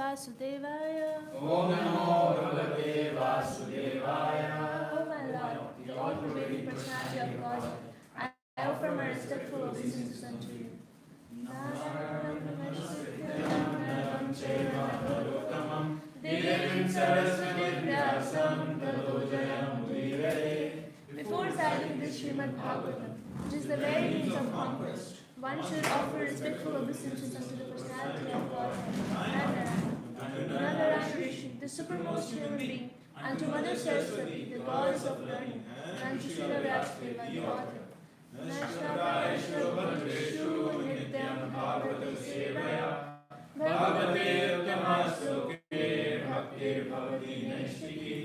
Vasudevaya. Om Namo Bhagavate Vasudevaya. O my Lord, the all-pervading personality of God, I offer my respectful obeisances unto you. Narayanam Namaskritya Chaiva Narotamam Devim Saraswati Vyasam Tato Jayamudire. Before reciting this Srimad Bhagavatam, which is the very means of conquest, one should offer respectful obeisances unto the personality of God, Narayan Rishi, the supermost human being, unto Mother Saraswati, the goddess of learning, and unto Srila Vyasdeva, the author. Nashnaparishu Bhadrishu Nityam Bhagavati Sevaya Bhagavate Uttamastoke Bhakti Bhavati Naishiki.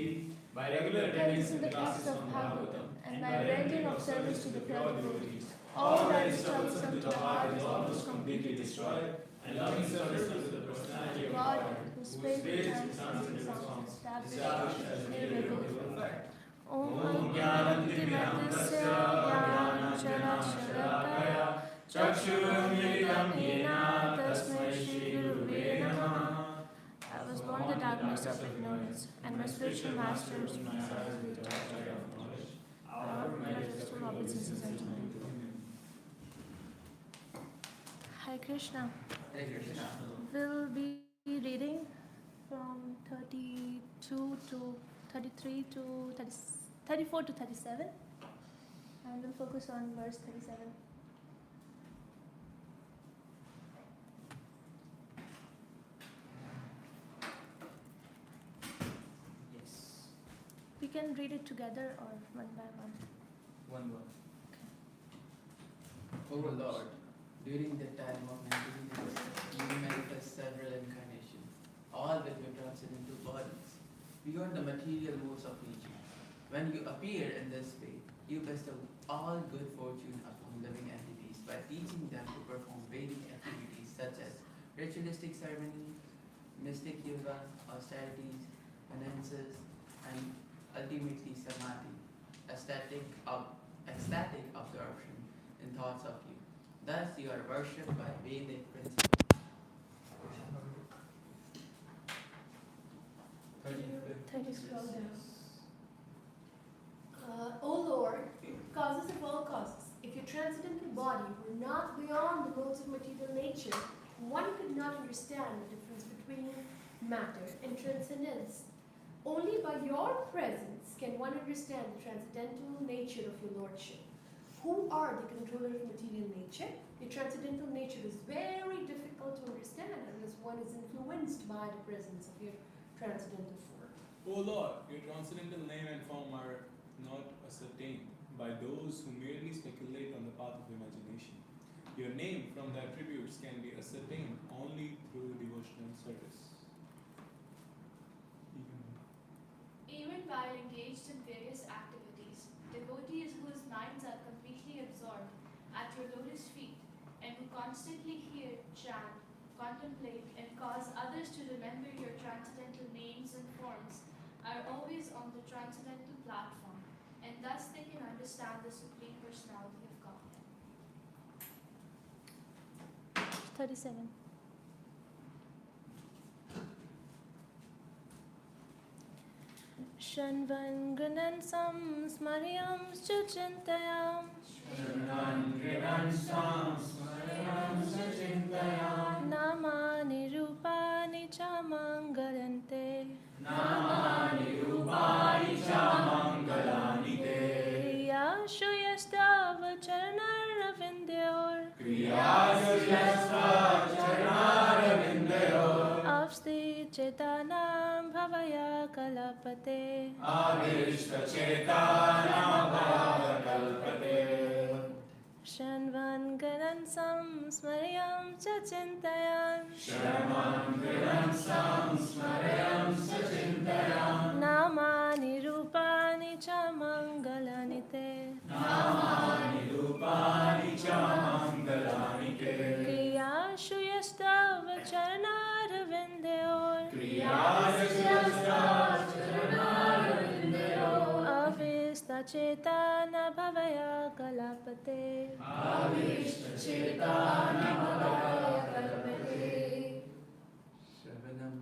By regular attendance in the classes of Bhagavatam and by rendering of service to the pure devotees, all that is troublesome to the heart is almost completely destroyed, and loving service unto the personality of God, whose praise and songs established as irrevocable fact. Om Jnanantimirandasya Jnananchalashalakaya Chakshurumilitam Yena Tasmai Shri Guruve Namaha. I was born in the darkness of ignorance, and my spiritual masters my eyes with the light of knowledge. Our respectful obeisances unto you. Hare Krishna. Hare Krishna. We'll be reading from 32 to 33 to 34 to 37, and we'll focus on verse 37. Yes. We can read it together or one by one. One word. Okay. O Lord, during the time of maintenance, you manifest several incarnations, all with your transcendental bodies, beyond the material modes of nature. When you appear in this way, you bestow all good fortune upon living entities by teaching them to perform Vedic activities such as ritualistic ceremony, mystic yoga, austerities, penances, and ultimately samadhi, ecstatic absorption in thoughts of you. Thus you are worshipped by Vedic principles. 30 scroll down. O Lord, causes of all causes, if your transcendental body were not beyond the modes of material nature, one could not understand the difference between matter and transcendence. Only by your presence can one understand the transcendental nature of your Lordship. Who are the controller of material nature? The transcendental nature is very difficult to understand unless one is influenced by the presence of your transcendental form. O Lord, your transcendental name and form are not ascertained by those who merely speculate on the path of imagination. Your name from the attributes can be ascertained only through devotional service. Even while engaged in various activities, devotees whose minds are completely absorbed at your lotus feet and who constantly hear, chant, contemplate, and cause others to remember your transcendental names and forms are always on the transcendental platform, and thus they can understand the Supreme Personality of Godhead. 37. Shanvan Granansam Smaryam Chachintayam Namani Rupani Chamangalante Kriyashu Yastava Charnaravindayor Avsti Chetanam Bhavaya Kalapate Shanvan Ganansam Smaryam Chachintayan Namani Rupani Chamangalanite Kriyashu Yastava Charnaravindayor Avista Chetana Bhavaya Kalapate Shravanam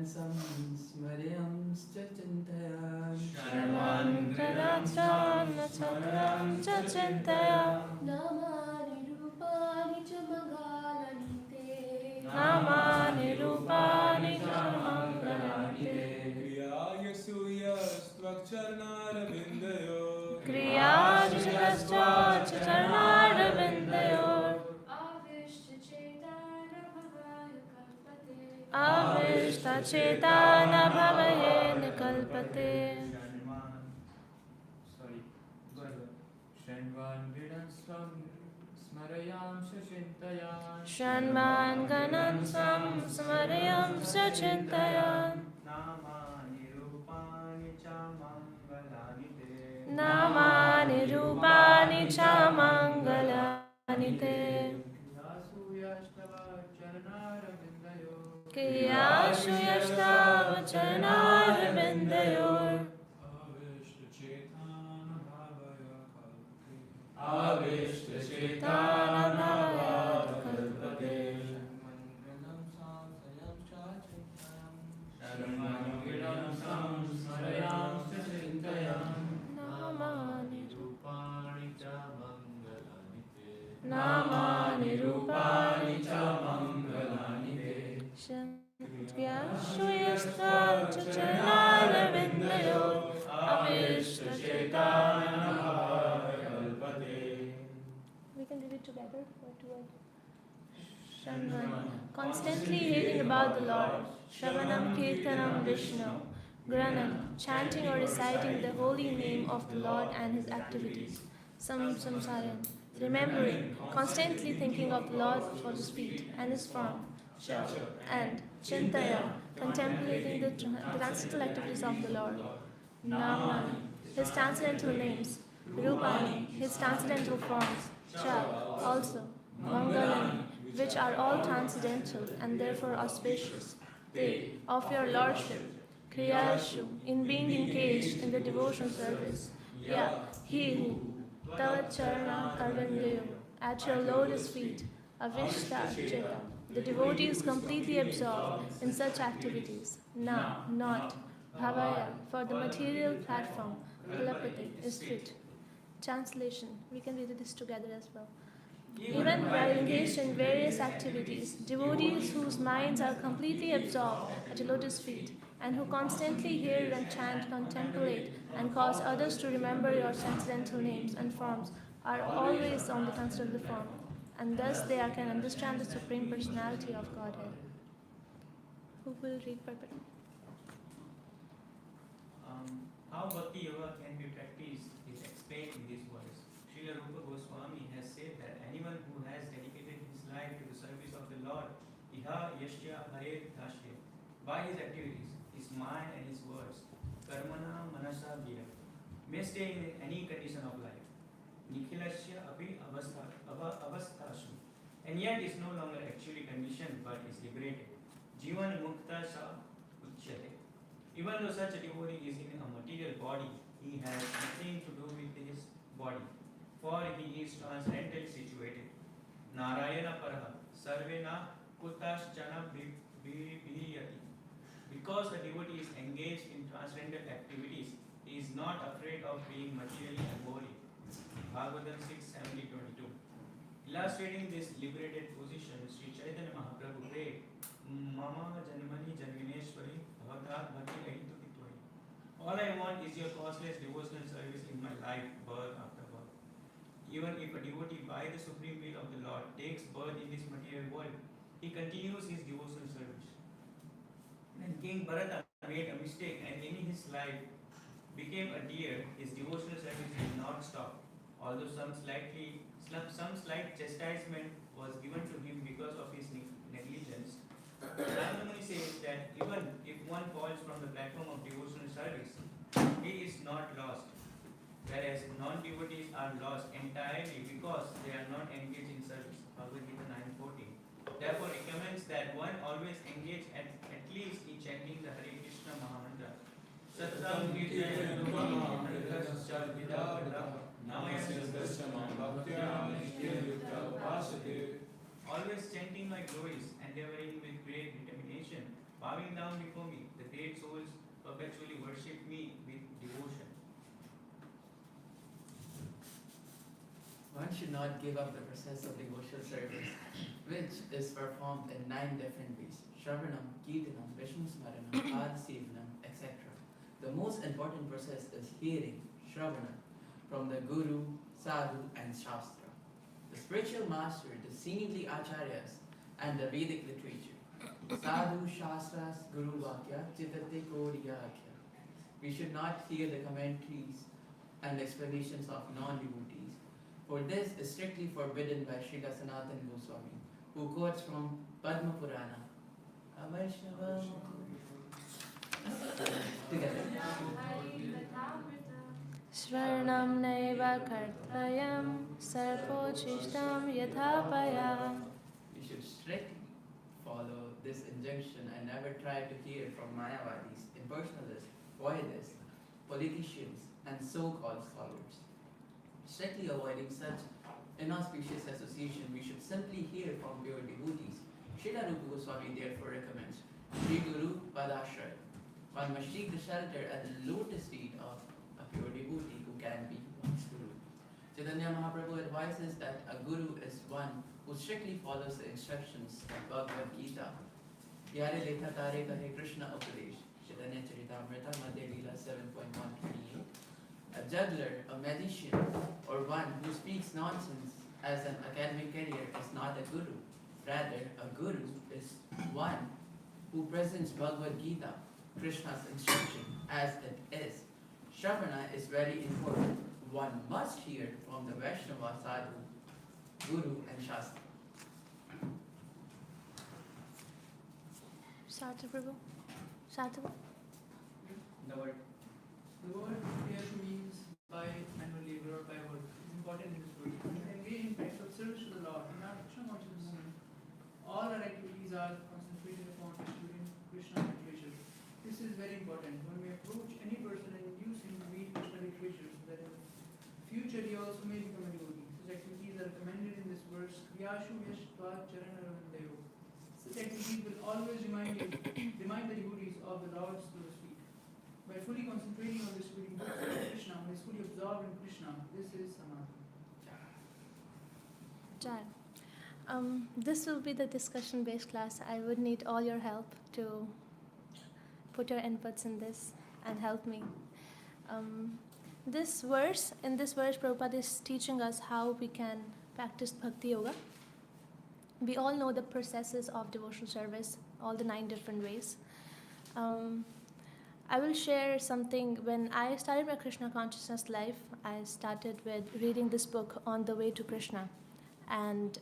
स्मरेयंश्च चिन्तयामि Shravan Granatram Natsaram Chachintaya Namani Rupani Chamagalani Te Namani Rupani Chamangalanite Kriyaya suya stvakcharnaravindayo Kriya Jashascha Chacharnaravindayor Avishta Chetana Bhavaye Avishta Chetana Bhavaye Nikalpate Shanman Ganan Swam Smarayam Sachintaya Namani Rupani Chamangalanite Kriyashu Yashtava Charnaravindayor Avishta Chetana Bhavaya Kalpate Namani Rupani Chamangalanite Kriyashu Yashtava Charnaravindayor Avishta Chetana Bhavaya Kalpate. We can read it together, word to word. Shravan, constantly hearing about the Lord. Shravanam Kirtanam Vishnu. Granam, chanting or reciting the holy name of the Lord and his activities. Samsaran, remembering, constantly thinking of the Lord for his feet and his form. Shah, and Chintaya, contemplating the transcendental activities of the Lord. Namani, his transcendental names. Rupani, his transcendental forms. Cha, also. Mangalani, which are all transcendental and therefore auspicious. They, of your lordship. Kriyashu, in being engaged in the devotional service. Yeah, he who. Tavacharna Arvindayo, at your lotus feet. Avishta Cheta, the devotee is completely absorbed in such activities. Na, not. Bhavaya, for the material platform. Kalapate, is fit. Translation. We can read this together as well. Even while engaged in various activities, devotees whose minds are completely absorbed at your lotus feet and who constantly hear and chant, contemplate, and cause others to remember your transcendental names and forms are always on the transcendental form, and thus they can understand the Supreme Personality of Godhead. Who will read Purport? How Bhakti Yoga can be practiced is explained in these words. Srila Rupa Goswami has said that anyone who has dedicated his life to the service of the Lord, Iha Yashya Hare Dhashya, by his activities, his mind and his words, Karmana Manasa Vira, may stay in any condition of life. Nikhilasya Api Avasthashu, and yet is no longer actually conditioned but is liberated. Jivan Mukta Sa Uchyate. Even though such a devotee is in a material body, he has nothing to do with his body, for he is transcendentally situated. Narayana Paraha, Sarvena Kutaschana Bhiriyati. Because the devotee is engaged in transcendental activities, he is not afraid of being materially embodied. Bhagavatam 6:70-22. Illustrating this liberated position, Sri Chaitanya Mahaprabhu prayed, Mama Janmani Janvineshwari Bhagavad Bhakti Aitu Pitvai. All I want is your costless devotional service in my life, birth after birth. Even if a devotee by the supreme will of the Lord takes birth in this material world, he continues his devotional service. When King Bharata made a mistake and in his life became a deer, his devotional service did not stop. Although some slight chastisement was given to him because of his negligence, Ramamuni says that even if one falls from the platform of devotional service, he is not lost, whereas non-devotees are lost entirely because they are not engaged in service. Bhagavad Gita 9:14. Therefore, recommends that one always engage at least in chanting the Hare Krishna Mahamantra. Satsam Kirtan always chanting my glories, endeavoring with great determination Bowing down before me, the great souls perpetually worship me with devotion. One should not give up the process of devotional service, which is performed in 9 different ways: Shravanam, Kirtanam, Vishnu Smaranam, Sevanam, etc. The most important process is hearing, Shravanam, from the Guru, Sadhu, and Shastra, the spiritual master, the saintly acharyas, and the Vedic literature. Sadhu, Shastras, Guru Vakya, Chitate Koriya Akya. We should not hear the commentaries and explanations of non-devotees, for this is strictly forbidden by Sri Sanatana Goswami, who quotes from Padma Purana. Avaishnavam. Together. Shvaranam naiva kartvayam sarvochistam yathapaya. We should strictly follow this injunction and never try to hear from Mayavadis, impersonalists, voidists, politicians, and so-called scholars. Strictly avoiding such inauspicious association, we should simply hear from pure devotees. Srila Rupa Goswami therefore recommends Sri Guru Padashraya. One must seek the shelter at the lotus feet of a pure devotee who can be one's guru. Chaitanya Mahaprabhu advises that a guru is one who strictly follows the instructions of Bhagavad Gita. Yare Lekha Tare Kahe Krishna Upadesh. Chaitanya Charitamrita Madhya Lila 7.128. A juggler, a magician, or one who speaks nonsense as an academic career is not a guru. Rather, a guru is one who presents Bhagavad Gita, Krishna's instruction, as it is. Shravana is very important. One must hear from the Vaishnava, Sadhu, Guru, and Shastra. Sadhu Prabhu. Sadhu. The word. The word here means by manual labor or by work. It's important in this word. When we engage in acts of service to the Lord, in our Krishna conscious movement, all our activities are concentrated upon distributing Krishna literature. This is very important. When we approach any person and induce him to read Krishna literature, so that in the future he also may become a devotee. Such activities are recommended in this verse. Kriyashu Yashtva Charanaravandeo. Such activities will always remind the devotees of the Lord's lotus feet. By fully concentrating on distributing books of Krishna, one is fully absorbed in Krishna. This is Samadhi. Chad. This will be the discussion-based class. I would need all your help to put your inputs in this and help me. In this verse, Prabhupada is teaching us how we can practice Bhakti Yoga. We all know the processes of devotional service, all the 9 different ways. I will share something. When I started my Krishna consciousness life, I started with reading this book, On the Way to Krishna. And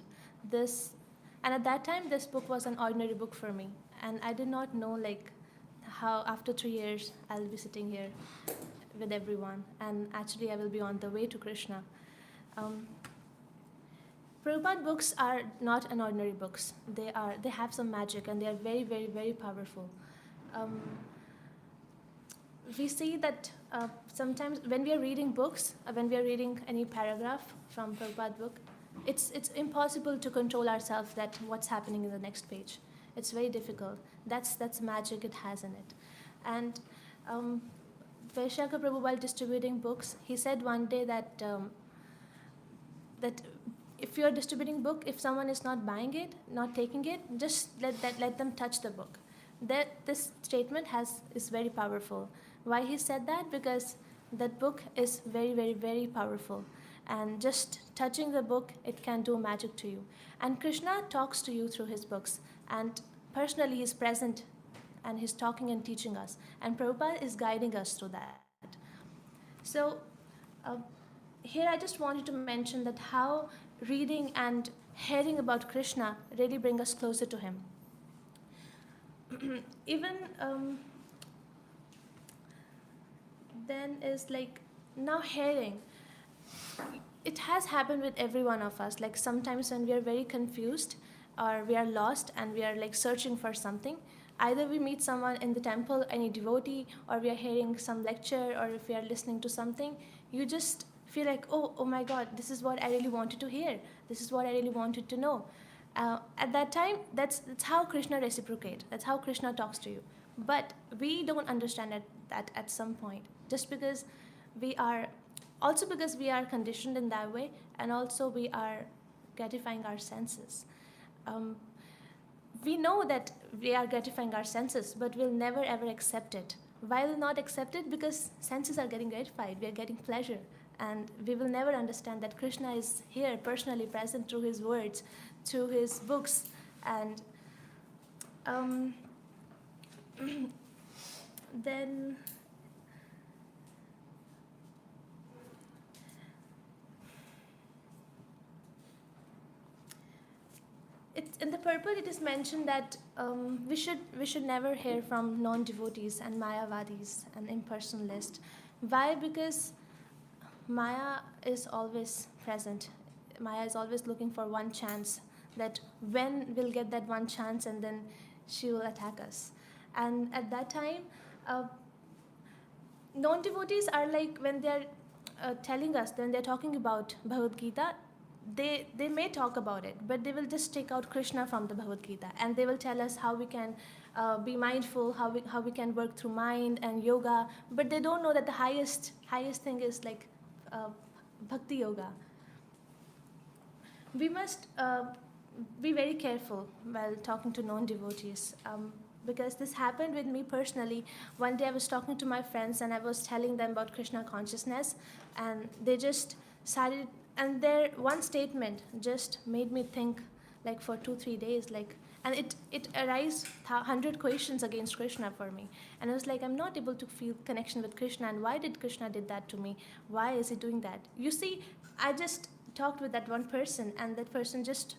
at that time, this book was an ordinary book for me. And I did not know how after 3 years, I'll be sitting here with everyone. And actually, I will be on the way to Krishna. Prabhupada books are not an ordinary books. They have some magic and they are very, very, very powerful. We see that sometimes when we are reading books, when we are reading any paragraph from Prabhupada book, it's impossible to control ourselves that what's happening in the next page. It's very difficult. That's magic it has in it. And Vaishaka Prabhu, while distributing books, he said one day that if you're distributing book, if someone is not buying it, not taking it, just let them touch the book. This statement is very powerful. Why he said that? Because that book is very, very, very powerful. And just touching the book, it can do magic to you. And Krishna talks to you through his books. And personally, he's present and he's talking and teaching us. And Prabhupada is guiding us through that. So here I just wanted to mention that how reading and hearing about Krishna really bring us closer to him. Even then is now hearing. It has happened with every one of us. Sometimes when we are very confused or we are lost and we are searching for something, either we meet someone in the temple, any devotee, or we are hearing some lecture, or if we are listening to something, you just feel oh my God, this is what I really wanted to hear. This is what I really wanted to know. At that time, that's how Krishna reciprocates. That's how Krishna talks to you. But we don't understand that at some point, just because we are, also because we are conditioned in that way, and also we are gratifying our senses. We know that we are gratifying our senses, but we'll never ever accept it. Why will not accept it? Because senses are getting gratified, we are getting pleasure, and we will never understand that Krishna is here personally present through his words, through his books, and then in the purport it is mentioned that we should never hear from non-devotees and Mayavadis and impersonalists. Why? Because Maya is always present. Maya is always looking for one chance, that when we'll get that one chance, and then she will attack us. And at that time, non-devotees are like, when they're telling us, when they're talking about Bhagavad Gita, they may talk about it, but they will just take out Krishna from the Bhagavad Gita, and they will tell us how we can be mindful, how we can work through mind and yoga, but they don't know that the highest thing is like bhakti yoga. We must be very careful while talking to non-devotees, because this happened with me personally. One day I was talking to my friends and I was telling them about Krishna consciousness, and they just started, and their one statement just made me think like for 2-3 days, like, and it arised 100 questions against Krishna for me, and I was like, I'm not able to feel connection with Krishna, and why did Krishna did that to me? Why is he doing that? You see, I just talked with that one person, and that person just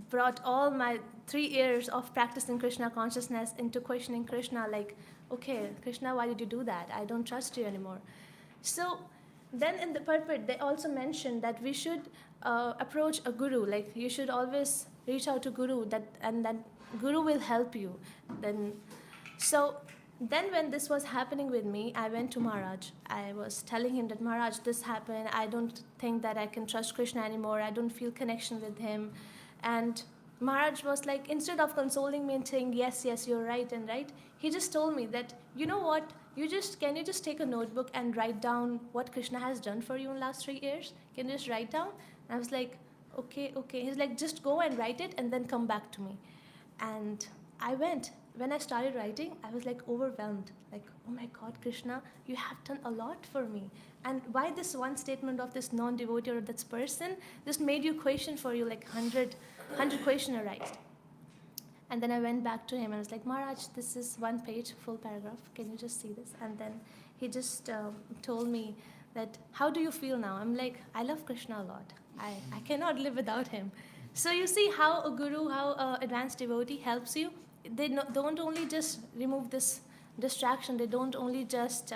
brought all my 3 years of practicing Krishna consciousness into questioning Krishna, like, okay, Krishna, why did you do that? I don't trust you anymore. So then in the purport, they also mentioned that we should approach a guru, like you should always reach out to guru, and that guru will help you. Then when this was happening with me, I went to Maharaj. I was telling him that, Maharaj, this happened. I don't think that I can trust Krishna anymore. I don't feel connection with him. And Maharaj was like, instead of consoling me and saying, yes, you're right and right, he just told me that, you know what, can you just take a notebook and write down what Krishna has done for you in the last 3 years? Can you just write down? And I was like, okay. He's like, just go and write it and then come back to me. And I went. When I started writing, I was like overwhelmed. Like, oh my God, Krishna, you have done a lot for me. And why this one statement of this non-devotee or this person just made you question for you, like 100 question arised. And then I went back to him and I was like, Maharaj, this is 1 page, full paragraph. Can you just see this? And then he just told me that, how do you feel now? I'm like, I love Krishna a lot. I cannot live without him. So you see how a guru, how an advanced devotee helps you. They don't only just remove this distraction. They don't only just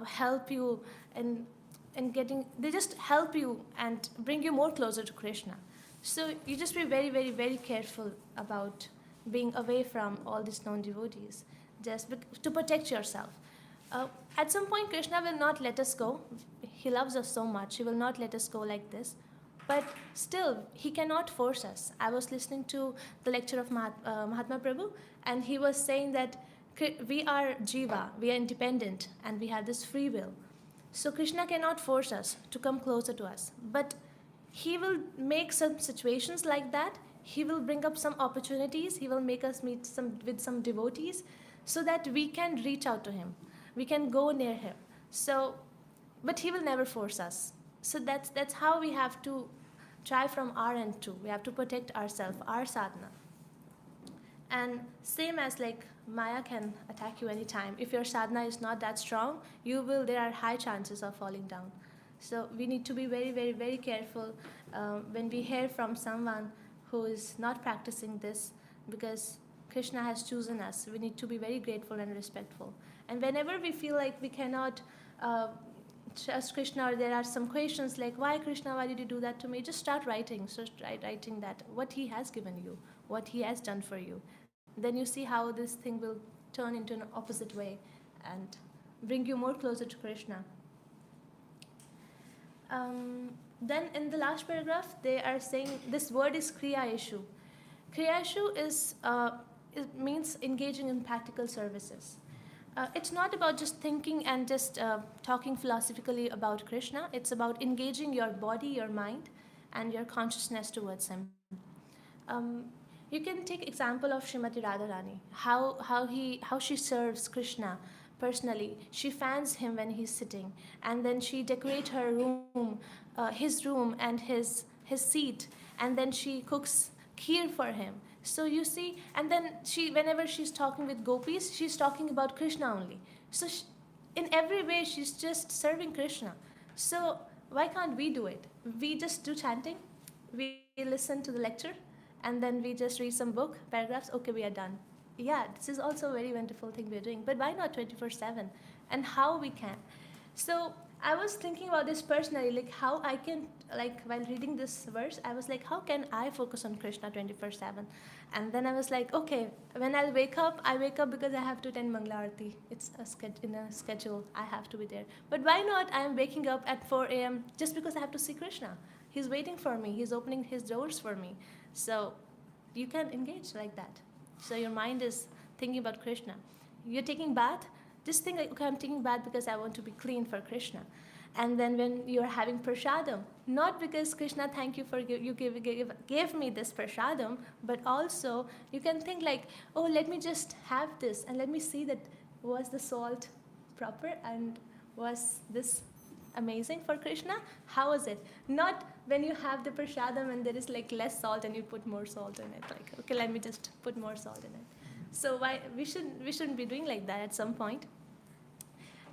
help you in getting, they just help you and bring you more closer to Krishna. So you just be very, very, very careful about being away from all these non-devotees, just to protect yourself. At some point, Krishna will not let us go. He loves us so much. He will not let us go like this. But still, he cannot force us. I was listening to the lecture of Mahatma Prabhu, and he was saying that we are jiva, we are independent, and we have this free will. So Krishna cannot force us to come closer to us. But he will make some situations like that. He will bring up some opportunities. He will make us meet with some devotees so that we can reach out to him. We can go near him. So, but he will never force us. So that's how we have to try from our end too. We have to protect ourselves, our sadhana. And same as like Maya can attack you anytime. If your sadhana is not that strong, there are high chances of falling down. So we need to be very, very, very careful when we hear from someone who is not practicing this, because Krishna has chosen us. We need to be very grateful and respectful. And whenever we feel like we cannot trust Krishna, or there are some questions like, why Krishna, why did you do that to me? Just start writing. So start writing that, what he has given you, what he has done for you. Then you see how this thing will turn into an opposite way and bring you more closer to Krishna. Then in the last paragraph, they are saying this word is kriya issue. Kriya issue it means engaging in practical services. It's not about just thinking and just talking philosophically about Krishna. It's about engaging your body, your mind, and your consciousness towards him. You can take example of Srimati Radharani, how she serves Krishna personally. She fans him when he's sitting, and then she decorates her room, his room and his seat, and then she cooks kheer for him. So you see, and then whenever she's talking with gopis, she's talking about Krishna only. So in every way, she's just serving Krishna. So why can't we do it? We just do chanting, we listen to the lecture, and then we just read some book, paragraphs, okay, we are done. Yeah, this is also a very wonderful thing we're doing, but why not 24/7? And how we can? So I was thinking about this personally, like how I can, like while reading this verse, I was like, how can I focus on Krishna 24/7? And then I was like, okay, when I wake up because I have to attend Mangala Aarti. It's in a schedule, I have to be there. But why not I'm waking up at 4 a.m. just because I have to see Krishna? He's waiting for me, he's opening his doors for me. So you can engage like that. So your mind is thinking about Krishna. You're taking bath, just think like, okay, I'm taking bath because I want to be clean for Krishna. And then when you're having prasadam, not because Krishna, thank you for you gave me this prasadam, but also you can think like, oh, let me just have this and let me see that was the salt proper and was this amazing for Krishna? How was it? Not when you have the prasadam and there is like less salt and you put more salt in it. Like, okay, let me just put more salt in it. So why we shouldn't be doing like that at some point.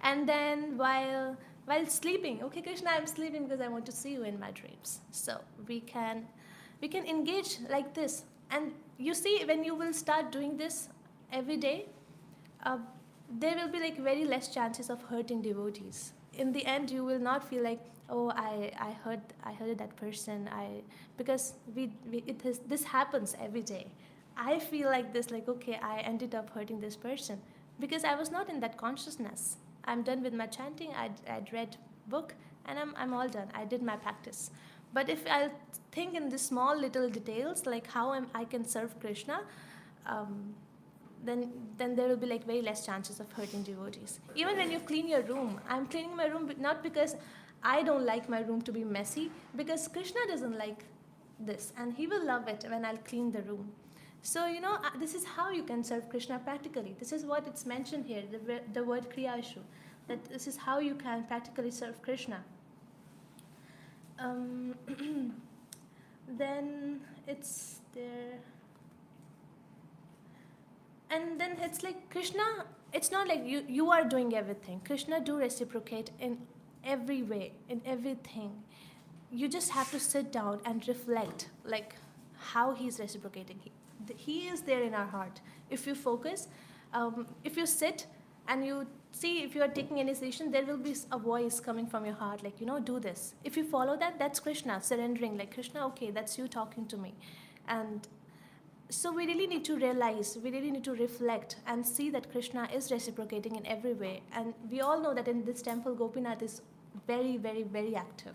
And then while sleeping, okay, Krishna, I'm sleeping because I want to see you in my dreams. So we can engage like this. And you see, when you will start doing this every day, there will be like very less chances of hurting devotees. In the end, you will not feel like, oh, I hurt that person. Because this happens every day. I feel like this, like, okay, I ended up hurting this person because I was not in that consciousness. I'm done with my chanting. I'd read book and I'm all done. I did my practice. But if I think in the small little details, like how I can serve Krishna, then there will be like very less chances of hurting devotees. Even when you clean your room, I'm cleaning my room not because I don't like my room to be messy, because Krishna doesn't like this and he will love it when I'll clean the room. So, this is how you can serve Krishna practically. This is what it's mentioned here, the word kriyashu, that this is how you can practically serve Krishna. Then it's there. And then it's like Krishna, it's not like you are doing everything. Krishna do reciprocate in every way, in everything. You just have to sit down and reflect, like how he's reciprocating. He is there in our heart. If you focus, if you sit and you see, if you are taking any decision, there will be a voice coming from your heart, like, do this. If you follow that, that's Krishna surrendering, like, Krishna, okay, that's you talking to me. And so we really need to realize, we really need to reflect and see that Krishna is reciprocating in every way. And we all know that in this temple, Gopinath is very, very, very active.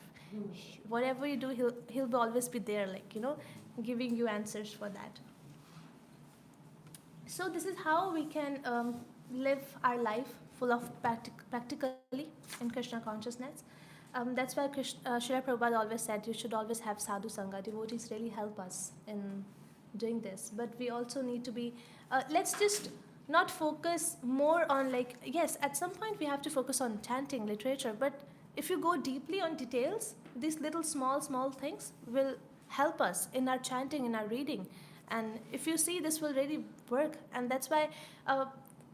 Whatever you do, he'll always be there, like, giving you answers for that. So this is how we can live our life full of practically in Krishna consciousness. That's why Srila Prabhupada always said you should always have sadhu sangha. Devotees really help us in doing this. But we also need to be, let's just not focus more on like, yes, at some point we have to focus on chanting, literature, but if you go deeply on details, these little small things will help us in our chanting, in our reading. And if you see, this will really work. And that's why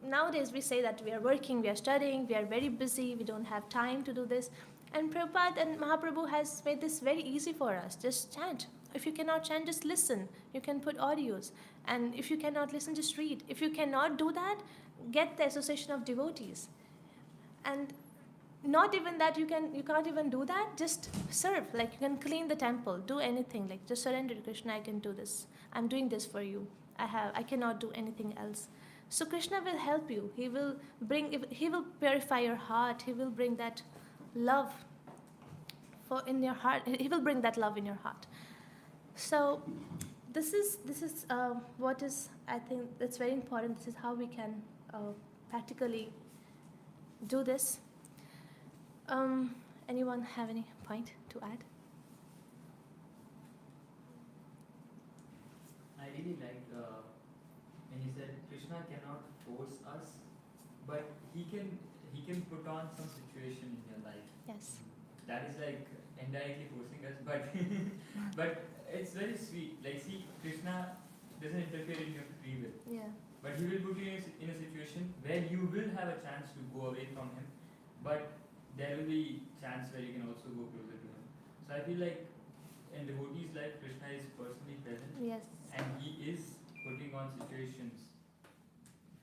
nowadays we say that we are working, we are studying, we are very busy, we don't have time to do this. And Prabhupada and Mahaprabhu has made this very easy for us. Just chant. If you cannot chant, just listen. You can put audios. And if you cannot listen, just read. If you cannot do that, get the association of devotees. And not even that, you can't even do that, just serve. Like you can clean the temple, do anything, like just surrender to Krishna, I can do this. I'm doing this for you. I cannot do anything else. So Krishna will help you. He will purify your heart. He will bring that love in your heart. He will bring that love in your heart. So this is what is, I think that's very important. This is how we can practically do this. Anyone have any point to add? I really liked when he said Krishna cannot force us, but he can put on some situation in your life. Yes. That is like indirectly forcing us, but but it's very sweet. Like, see, Krishna doesn't interfere in your free will, Yeah. but he will put you in a situation where you will have a chance to go away from him, but there will be chance where you can also go closer to him. So I feel like in devotee's life, Krishna is personally present, Yes. and he is putting on situations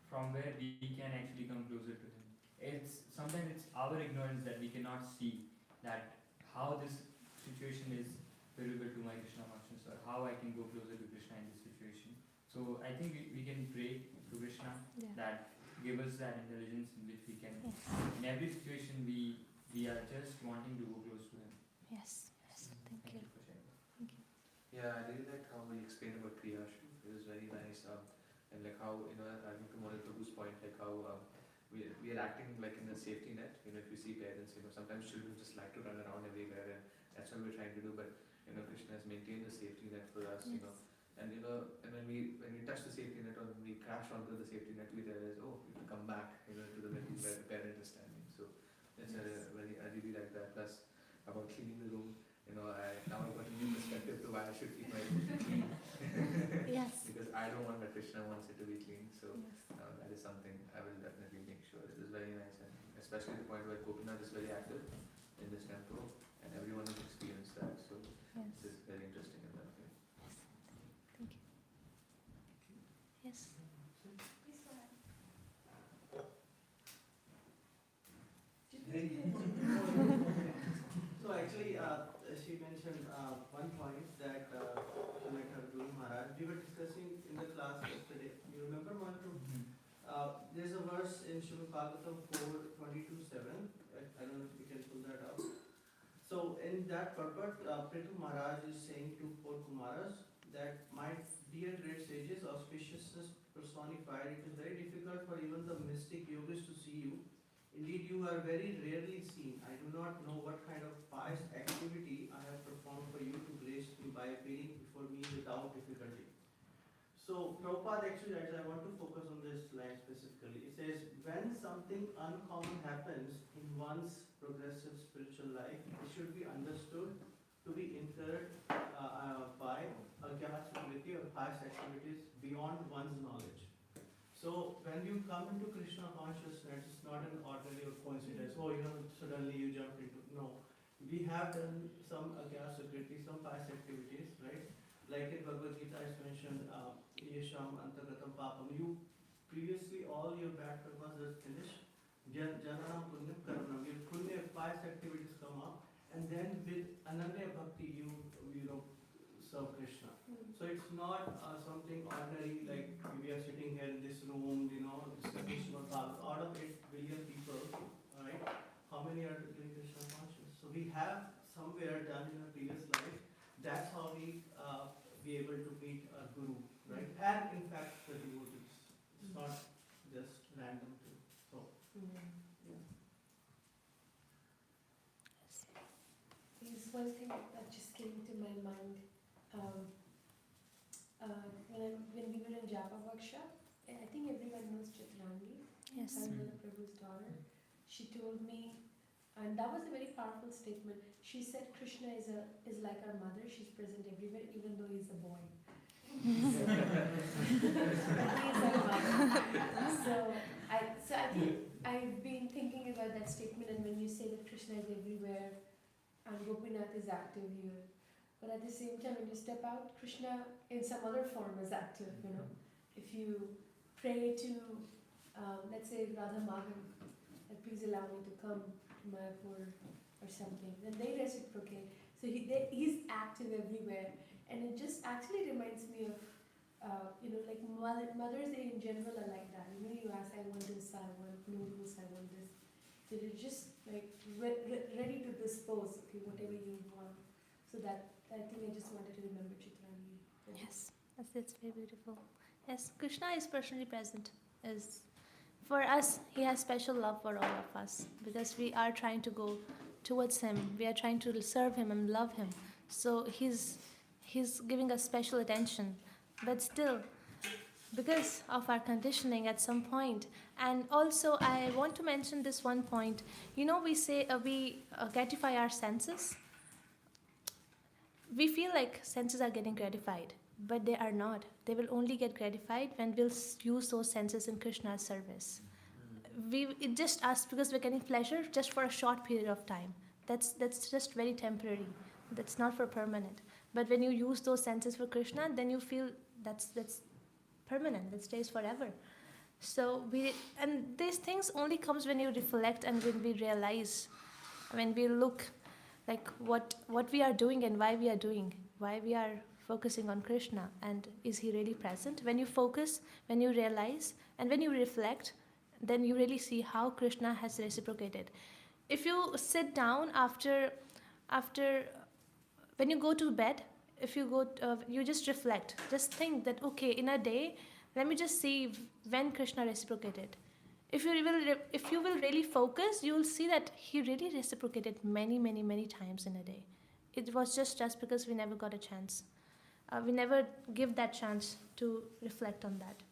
from where we can actually come closer to him. It's sometimes it's our ignorance that we cannot see that how this situation is favorable to my Krishna consciousness, or how I can go closer to Krishna in this situation. So I think we can pray to Krishna Yeah. that give us that intelligence in which we can, Yes. in every situation we are just wanting to go close to him. Yes. Yes. Thank you. for sharing. Yeah, I really liked how he explained about triage. It was very nice. And like how, I think to Moral Prabhu's point, like how we are acting like in a safety net. If you see parents, sometimes children just like to run around everywhere, and that's what we're trying to do. But Krishna has maintained the safety net for us. Yes. And and when we touch the safety net, or when we crash onto the safety net, we realize, oh, we have to come back, to the middle where the parent is standing. So it's I really like that. Plus about cleaning the room. Now I've got a new perspective to why I should keep my room clean. Yes. Because I don't want my Krishna wants it to be clean. So Yes. that is something I will definitely make sure. It is very nice, and especially the point where Gopinath is very active in this temple, and everyone has experienced that. So Yes. this is very interesting in that way. Thank you. Yes. Please go ahead. So actually, she mentioned one point that she might have Guru Maharaj. We were discussing in the class yesterday. You remember one too? There's a verse in Srimad Bhagavatam 4:22-7. I don't know if we can pull that up. So in that purport, Prithu Maharaj is saying to four Kumaras that my dear great sages, auspiciousness personified, it is very difficult for even the mystic yogis to see you. Indeed, you are very rarely seen. I do not know what kind of pious activity I have performed for you to grace me by appearing before me without difficulty. So, Prabhupada actually writes, I want to focus on this line specifically. It says, when something uncommon happens in one's progressive spiritual life, it should be understood to be incurred by agyahatsukriti or pious activities beyond one's knowledge. So when you come into Krishna consciousness, it's not an ordinary or coincidence. Oh, suddenly you jump into. No. We have done some agyasakriti, some pious activities, right? Like in Bhagavad Gita is mentioned, Yesham Antagatam Papam. You previously all your bad karmas are finished. Jananam Punyam Karanam. Your punya pious activities come up, and then with Ananya Bhakti you serve Krishna. So it's not something ordinary like we are sitting here in this room, discussing about out of 8 billion people, right? How many are doing Krishna conscious? So we have somewhere done in a previous life. That's how we be able to meet a guru, right? And in fact, the devotees. It's not just random too. So yeah. There's one thing that just came to my mind. When we were in Japa workshop, I think everyone knows Chitrangi, Yes. Sarvana Prabhu's daughter. She told me, and that was a very powerful statement. She said Krishna is like our mother. She's present everywhere, even though he's a boy. But he is our mother. So I think I've been thinking about that statement, and when you say that Krishna is everywhere and Gopinath is active here. But at the same time, when you step out, Krishna in some other form is active, If you pray to, let's say, Radha Madhav, that please allow me to come to Mayapur or something, then they reciprocate. So he's active everywhere. And it just actually reminds me of, like Mother's Day in general are like that. You ask, I want this, I want noodles, I want this. So they're just like ready to dispose, okay, whatever you want. So that, I think I just wanted to remember Chitrani. Yes, that's very beautiful. Yes, Krishna is personally present. Is for us, he has special love for all of us because we are trying to go towards him. We are trying to serve him and love him. So he's giving us special attention. But still, because of our conditioning at some point, and also I want to mention this one point. You know, we say we gratify our senses. We feel like senses are getting gratified, but they are not. They will only get gratified when we'll use those senses in Krishna's service. It just us because we're getting pleasure just for a short period of time. That's just very temporary. That's not for permanent. But when you use those senses for Krishna, then you feel that's permanent. That stays forever. So these things only comes when you reflect and when we realize, when we look like what we are doing and why we are doing, why we are focusing on Krishna, and is he really present? When you focus, when you realize, and when you reflect, then you really see how Krishna has reciprocated. If you sit down after when you go to bed, if you go you just reflect, just think that okay, in a day, let me just see when Krishna reciprocated. If you will really focus, you will see that he really reciprocated many times in a day. It was just because we never got a chance. We never give that chance to reflect on that.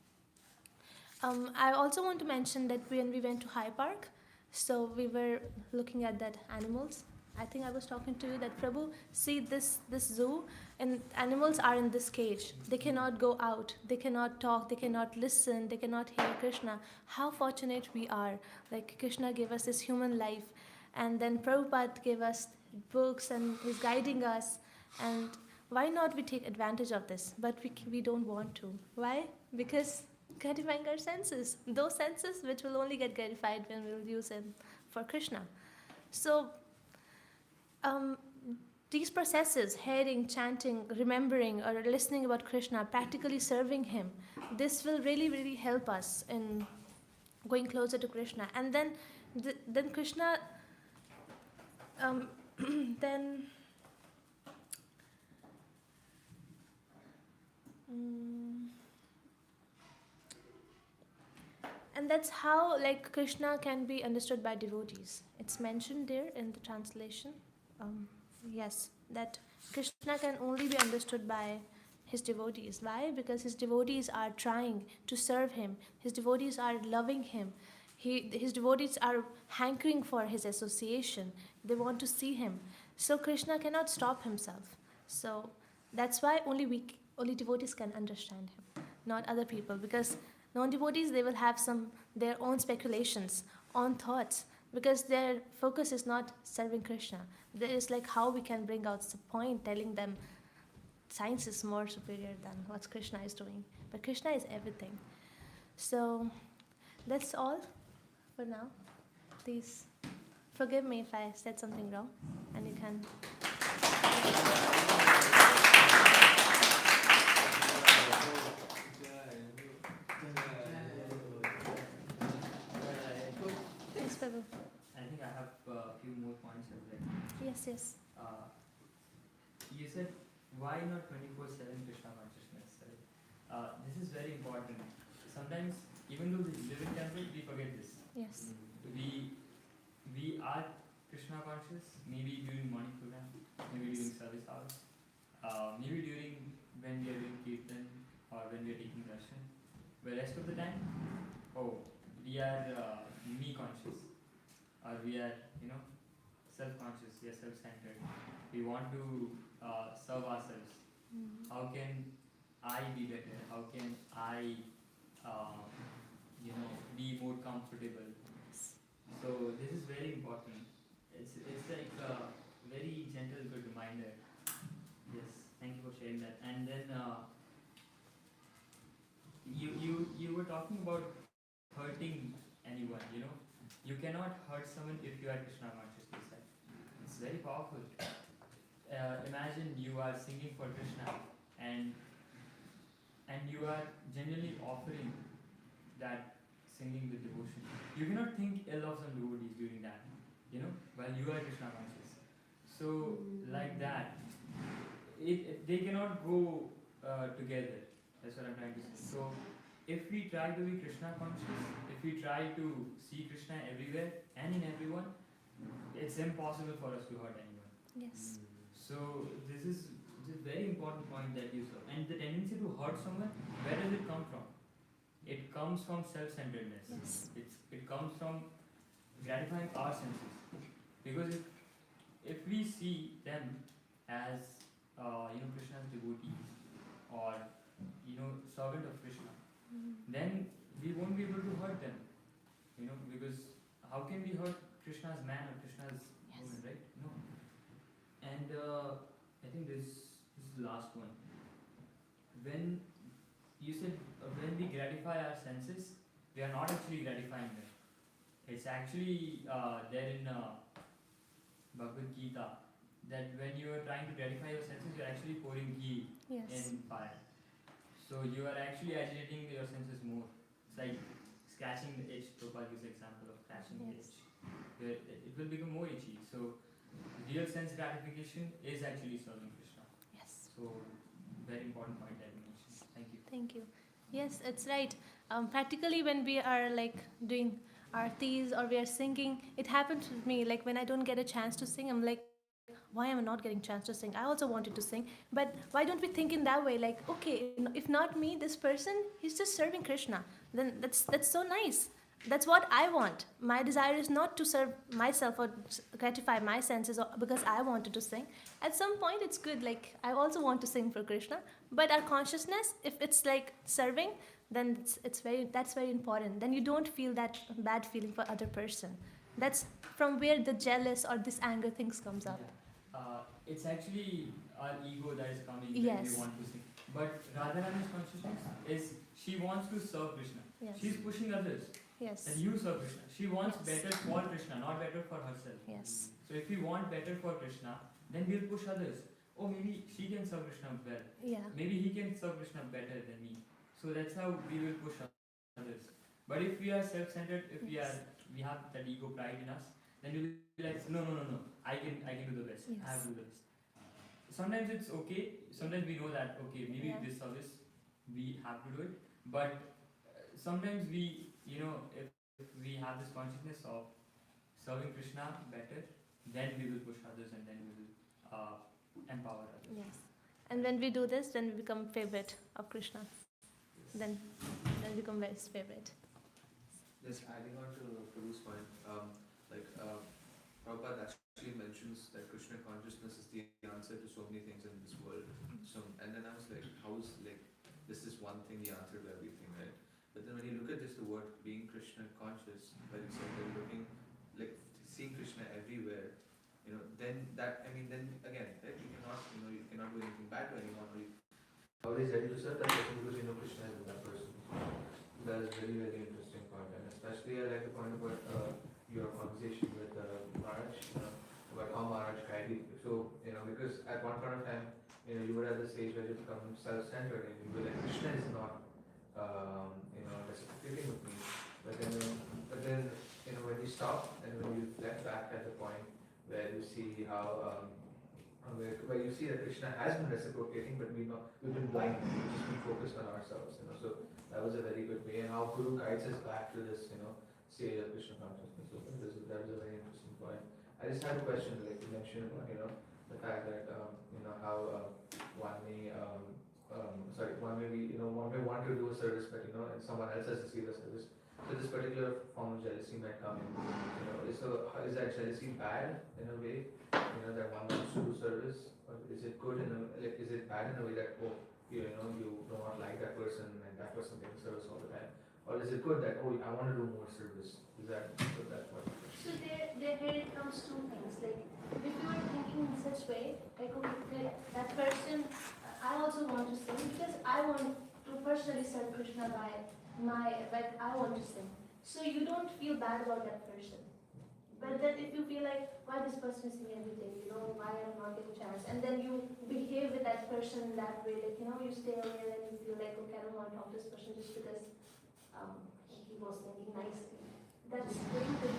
I also want to mention that when we went to High Park, so we were looking at that animals. I think I was talking to you that Prabhu, see this zoo, and animals are in this cage. They cannot go out. They cannot talk. They cannot listen. They cannot hear Krishna. How fortunate we are. Like Krishna gave us this human life, and then Prabhupada gave us books and is guiding us. And why not we take advantage of this? But we don't want to. Why? Because gratifying our senses. Those senses which will only get gratified when we'll use them for Krishna. So these processes, hearing, chanting, remembering, or listening about Krishna, practically serving him, this will really help us in going closer to Krishna. And then Krishna, then and that's how like Krishna can be understood by devotees. It's mentioned there in the translation. Yes, that Krishna can only be understood by his devotees. Why? Because his devotees are trying to serve him. His devotees are loving him. His devotees are hankering for his association. They want to see him. So Krishna cannot stop himself. So that's why only devotees can understand him, not other people. Because non-devotees, they will have their own speculations, own thoughts, because their focus is not serving Krishna. There is like how we can bring out the point, telling them science is more superior than what Krishna is doing. But Krishna is everything. So that's all for now. Please forgive me if I said something wrong, and you can. Thanks, Prabhu. I think I have a few more points as well. Yes. You said, why not 24/7 Krishna consciousness? Right? This is very important. Sometimes, even though we live in temple, we forget this. Yes. We are Krishna conscious, maybe during morning program, maybe during service hours, maybe during when we are doing kirtan or when we are taking darshan. But rest of the time, we are me conscious, or we are self-conscious, we are self-centered. We want to serve ourselves. How can I be better? How can I be more comfortable? So this is very important. It's like a very gentle, good reminder. Yes, thank you for sharing that. And then you were talking about hurting anyone. You cannot hurt someone if you are Krishna conscious. You said it's very powerful. Imagine you are singing for Krishna and you are genuinely offering that singing with devotion. You cannot think ill of some devotees during that. while you are Krishna conscious. So like that, they cannot go together. That's what I'm trying to say. So if we try to be Krishna conscious, if we try to see Krishna everywhere and in everyone, it's impossible for us to hurt anyone. Yes. So this is a very important point that you saw. And the tendency to hurt someone, where does it come from? It comes from self-centeredness. Yes. It comes from gratifying our senses. Because if we see them as Krishna's devotees or servant of Krishna, then we won't be able to hurt them. Because how can we hurt Krishna's man or Krishna's woman, right? No. And I think this is the last one. When you said when we gratify our senses, we are not actually gratifying them. It's actually there in Bhagavad Gita that when you are trying to gratify your senses, you are actually pouring ghee in fire. So you are actually agitating your senses more. It's like scratching the itch. Prabhupada gives example of scratching the itch. It will become more itchy. So real sense gratification is actually serving Krishna. Yes. So very important point that you mentioned. Thank you. Thank you. Yes, it's right. Practically, when we are like doing artis or we are singing, it happens with me. Like when I don't get a chance to sing, I'm like, why am I not getting chance to sing? I also wanted to sing, but why don't we think in that way? Like, okay, if not me, this person, he's just serving Krishna. Then that's so nice. That's what I want. My desire is not to serve myself or gratify my senses because I wanted to sing. At some point, it's good. Like I also want to sing for Krishna, but our consciousness, if it's like serving, then that's very important. Then you don't feel that bad feeling for other person. That's from where the jealous or this anger things comes up. Yeah. It's actually our ego that is coming when Yes. we want to sing. But Radharani's consciousness is she wants to serve Krishna. Yes. She's pushing others. Yes. That you serve Krishna. She wants Yes. better for Krishna, not better for herself. Yes. So if we want better for Krishna, then we'll push others. Oh, maybe she can serve Krishna well. Yeah. Maybe he can serve Krishna better than me. So that's how we will push others. But if we are self-centered, if we have that ego pride in us, then we will be like, no, I can do the best. Yes. I have to do the best. Sometimes it's okay. Sometimes we know that maybe Yeah. this service we have to do it. But sometimes we, if we have this consciousness of serving Krishna better, then we will push others and then we will empower others. Yes. And when we do this, then we become favorite of Krishna. Then become his favorite. Just adding on to Prabhu's point, Prabhupada actually mentions that Krishna consciousness is the answer to so many things in this world. So, and then I was like, how is this is one thing the answer to everything, right? But then when you look at just the word being Krishna conscious, like you said, they're looking seeing Krishna everywhere, then then again, right, you cannot do anything bad to anyone. Always ready to serve that person because Krishna is with that person. That is very, very interesting point, and especially I like the point about your conversation with Maharaj about how Maharaj guided you. So because at one point of time, you were at the stage where you become self-centered and you were like, Krishna is not reciprocating with me. But then when you stop and when you reflect back at the point where you see how where you see that Krishna has been reciprocating, but we've been blind, we've just been focused on ourselves. So that was a very good way, and how Guru guides us back to this state of Krishna consciousness. So that was a very interesting point. I just had a question, like you mentioned, the fact that how one may want to do a service, but and someone else has to see the service. So this particular form of jealousy might come in. Is that jealousy bad in a way? That one wants to do service, or is it good is it bad in a way that you do not like that person and that person getting service all the time, or is it good that I want to do more service? Is that what? So here it comes two things. Like if you are thinking in such way, like okay, that person, I also want to sing because I want to personally serve Krishna by I want to sing. So you don't feel bad about that person. But then if you feel like, why this person is singing everything, why I'm not getting a chance, and then you behave with that person that way, like, you stay away and then you feel like, okay, I don't want to talk to this person just because he was singing nicely. that's very different.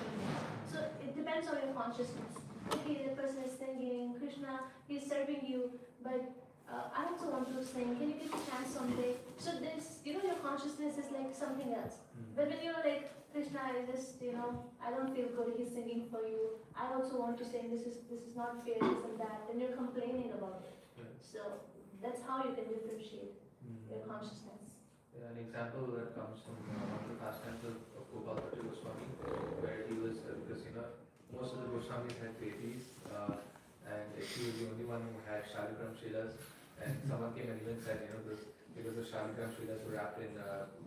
So it depends on your consciousness. Okay, the person is singing, Krishna, he's serving you, but I also want to sing, can you give a chance someday? So this, your consciousness is like something else. But when you're like, Krishna, I don't feel good, he's singing for you, I also want to sing, this is not fair, this and that, then you're complaining about it. So that's how you can differentiate your consciousness. Yeah, an example that comes from one of the pastimes of Gopal Bhatta Goswami, where he was, because most of the Goswamis had deities, and he was the only one who had Shaligram Shilas, and someone came and even said, because the Shaligram Shilas were wrapped in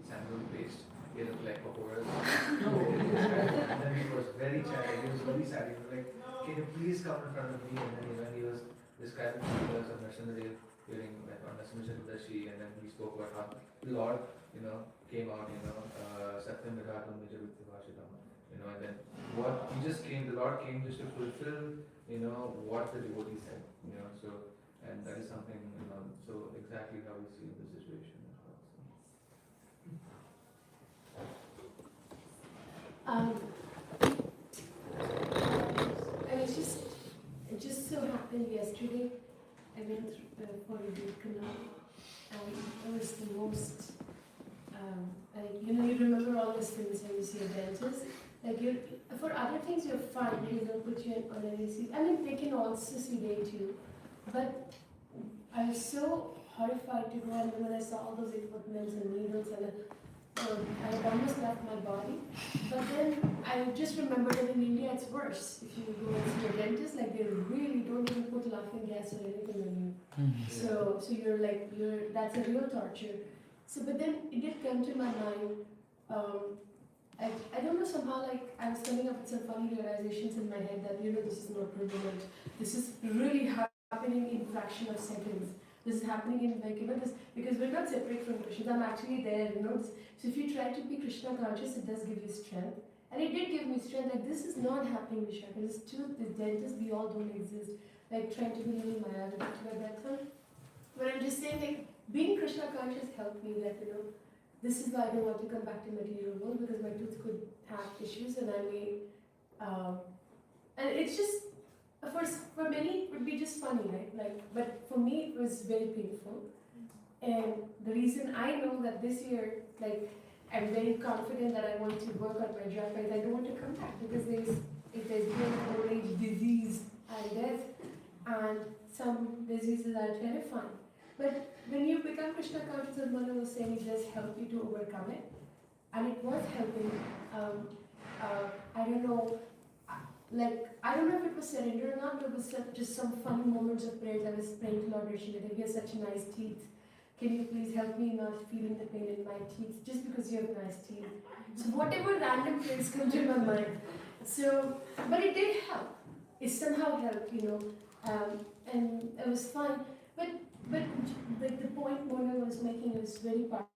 sandal paste, he looked like pakoras. And then he was very sad, he was really sad, he was like, can you please come in front of me? And then when he was describing the Shilas of Narsimhadev during on Narsimha Chaturdashi, and then he spoke about how the Lord, came out, Satyam Vidatam Nijavitti Vashitam, and then what he just came, the Lord came just to fulfill, what the devotee said, so, and that is something, so exactly how we see in this situation as well. And it just so happened yesterday, I went for a root canal, and it was the most, you remember all those things when you see a dentist. For other things you're fine, they'll put you on an AC. They can also sedate you. But I was so horrified to go, and when I saw all those equipments and needles, and I almost left my body. But then I just remembered that in India it's worse. If you go and see a dentist, they really don't even put laughing gas or anything on you. So that's a real torture. So, but then it did come to my mind. I don't know, somehow I was coming up with some funny realizations in my head that this is not permanent. This is really happening in fraction of seconds. This is happening in this, because we're not separate from Krishna. I'm actually there, So if you try to be Krishna conscious, it does give you strength. And it did give me strength, this is not happening, Vishaka. This tooth, this dentist, we all don't exist. Trying to be little Maya to that time. But I'm just saying, being Krishna conscious helped me that, this is why I don't want to come back to material world, because my tooth could have issues, and I may, and it's just, of course, for many it would be just funny, right? But for me it was very painful. And the reason I know that this year, I'm very confident that I want to work on my job, I don't want to come back, because if there's been old age disease and death, and some diseases are terrifying. But when you become Krishna conscious, as Manu was saying, it does help you to overcome it. And it was helping. I don't know, I don't know if it was surrender or not, but it was just some funny moments of prayers. I was praying to Lord Rishiva, you have such nice teeth. Can you please help me not feeling the pain in my teeth, just because you have nice teeth? So whatever random prayers come to my mind. So, but it did help. It somehow helped, and it was fine. But the point Mona was making is very powerful.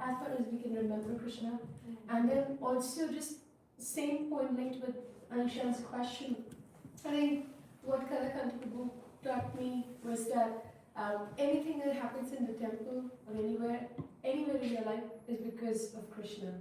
As far as we can remember Krishna, and then also just same point linked with Anisha's question. I think what Kalakanta Prabhu taught me was that anything that happens in the temple or anywhere in your life is because of Krishna.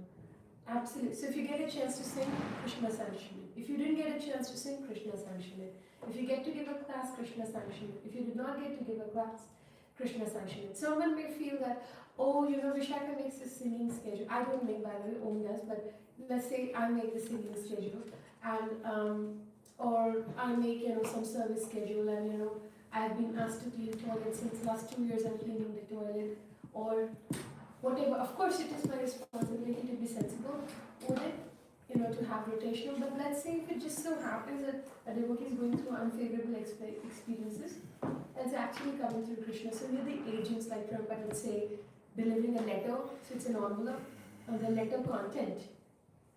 Absolutely. So if you get a chance to sing, Krishna sanctioned it. If you didn't get a chance to sing, Krishna sanctioned it. If you get to give a class, Krishna sanctioned it. If you did not get to give a class, Krishna sanctioned it. Someone may feel that, Vishaka makes a singing schedule. I don't make, by the way, Om does, but let's say I make the singing schedule, and or I make some service schedule, and I've been asked to clean toilet since last 2 years. I'm cleaning the toilet, or whatever. Of course, it is my responsibility to be sensible with it, to have rotational. But let's say if it just so happens that a devotee is going through unfavorable experiences, that's actually coming through Krishna. So we're the agents, like Prabhupada would say, delivering a letter, so it's an envelope, and the letter content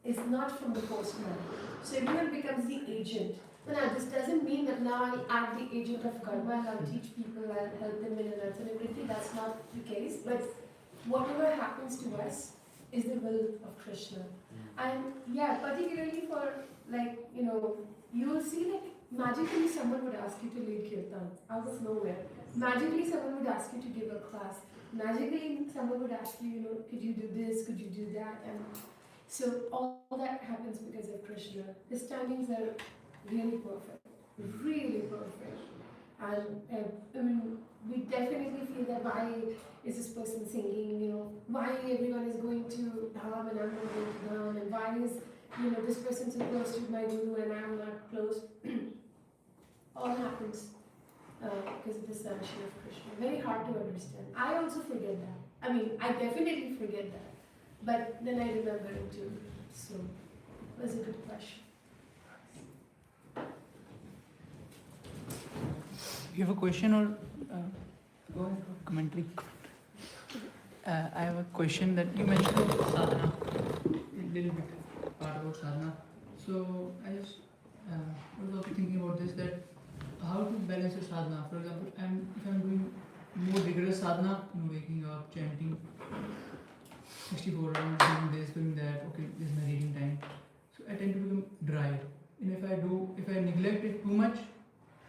is not from the postman. So everyone becomes the agent. But now this doesn't mean that now I'll act the agent of karma and I'll teach people, I'll help them in an celebrity. That's not the case. But whatever happens to us is the will of Krishna. And particularly for you will see magically someone would ask you to lead kirtan out of nowhere. Magically someone would ask you to give a class. Magically someone would ask you, could you do this, could you do that? And So all that happens because of Krishna. His timings are really perfect, really perfect. And I mean, we definitely feel that why is this person singing, why everyone is going to Dham and I'm not going to Dham, and why is, this person so close to my Guru and I'm not close. All happens because of the sanction of Krishna. Very hard to understand. I also forget that. I mean, I definitely forget that. But then I remember it too. So, it was a good question. You have a question or commentary? I have a question that you mentioned about sadhana, a little bit part about sadhana. So I just was also thinking about this, that how to balance your sadhana. For example, if I'm doing more rigorous sadhana, waking up, chanting 64 rounds, doing this, doing that, okay, this is my reading time. So I tend to become dry. And if I neglect it too much,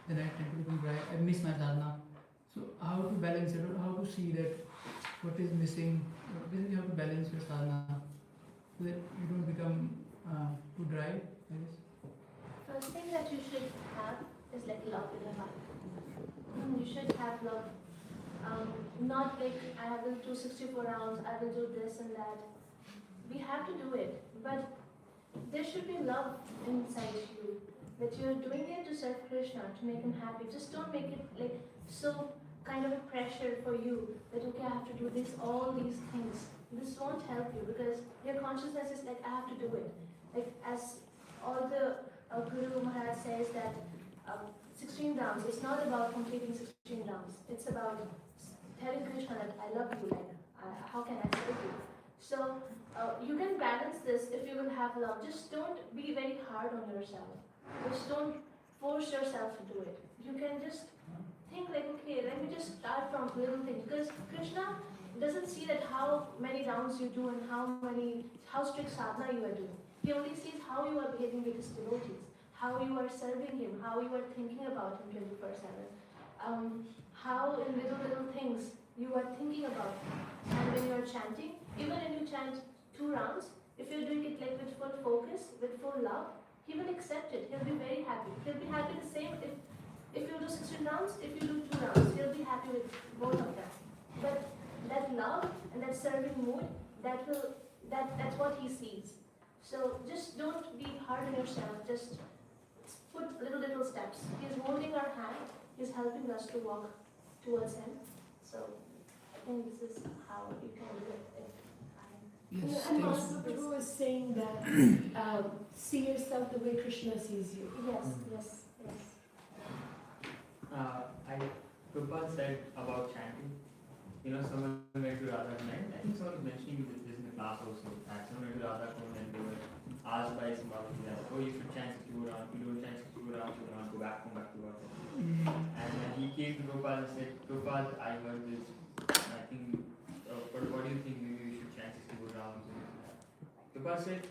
then I tend to become dry. I miss my sadhana. So how to balance it, or how to see that what is missing? Basically, how to balance your sadhana so that you don't become too dry, I guess. First thing that you should have is like love in your heart. You should have love. Not like I will do 64 rounds, I will do this and that. We have to do it, but there should be love inside you. That you're doing it to serve Krishna, to make him happy. Just don't make it like so kind of a pressure for you that okay, I have to do this, all these things. This won't help you because your consciousness is like I have to do it. Like as all the Guru Maharaj says that 16 rounds. It's not about completing 16 rounds. It's about telling Krishna that I love you. Like how can I serve you? So you can balance this if you will have love. Just don't be very hard on yourself. Just don't force yourself to do it. You can just think like, okay, let me just start from little things. Because Krishna doesn't see that how many rounds you do and how strict sadhana you are doing. He only sees how you are behaving with his devotees, how you are serving him, how you are thinking about him 24/7, how in little things you are thinking about him. And when you are chanting, even when you chant 2 rounds, if you're doing it like with full focus, with full love, he will accept it. He'll be very happy. He'll be happy the same if you do 16 rounds, if you do 2 rounds, he'll be happy with both of them. But that love and that serving mood, that's what he sees. So just don't be hard on yourself. Just put little steps. He's holding our hand. He's helping us to walk towards him. So I think this is how you can do it. Yes, And thanks. Master Prabhu was saying that see yourself the way Krishna sees you. Yes. Prabhupada said about chanting, someone went to Radha Kund. I think someone was mentioning this in the class also. That someone went to Radha Kund and they were asked by some Bhakti that, oh, you should chant 64 rounds. You don't chant 64 rounds, you don't go back home, back to work. And when he came to Prabhupada and said, Prabhupada, I heard this. And I think, what do you think? Maybe we should chant 64 rounds. Prabhupada said,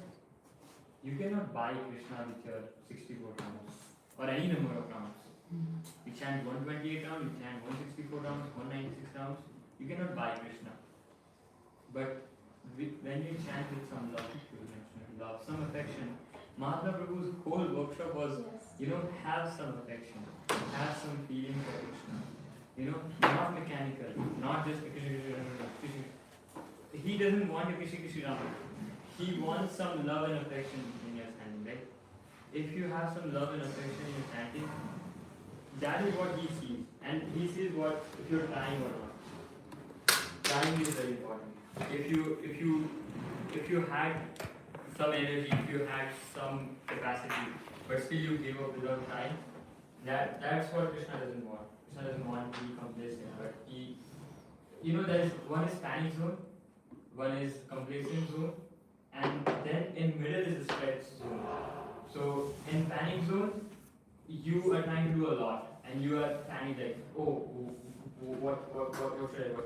you cannot buy Krishna with your 64 rounds or any number of rounds. You chant 128 rounds, you chant 164 rounds, 196 rounds. You cannot buy Krishna. But when you chant with some love, some affection, Mahatma Prabhu's whole workshop was, have some affection, have some feeling for Krishna. Not mechanical, not just Krishna. He doesn't want a Krishna. He wants some love and affection in your chanting, right? If you have some love and affection in your chanting, that is what he sees. And he sees if you're trying or not. Trying is very important. If you had some energy, if you had some capacity, but still you give up without trying, that's what Krishna doesn't want. Krishna doesn't want to be complacent, but there's one is panic zone, one is complacent zone, and then in middle is the stretch zone. So in panic zone, you are trying to do a lot, and you are planning like, oh, what should I do?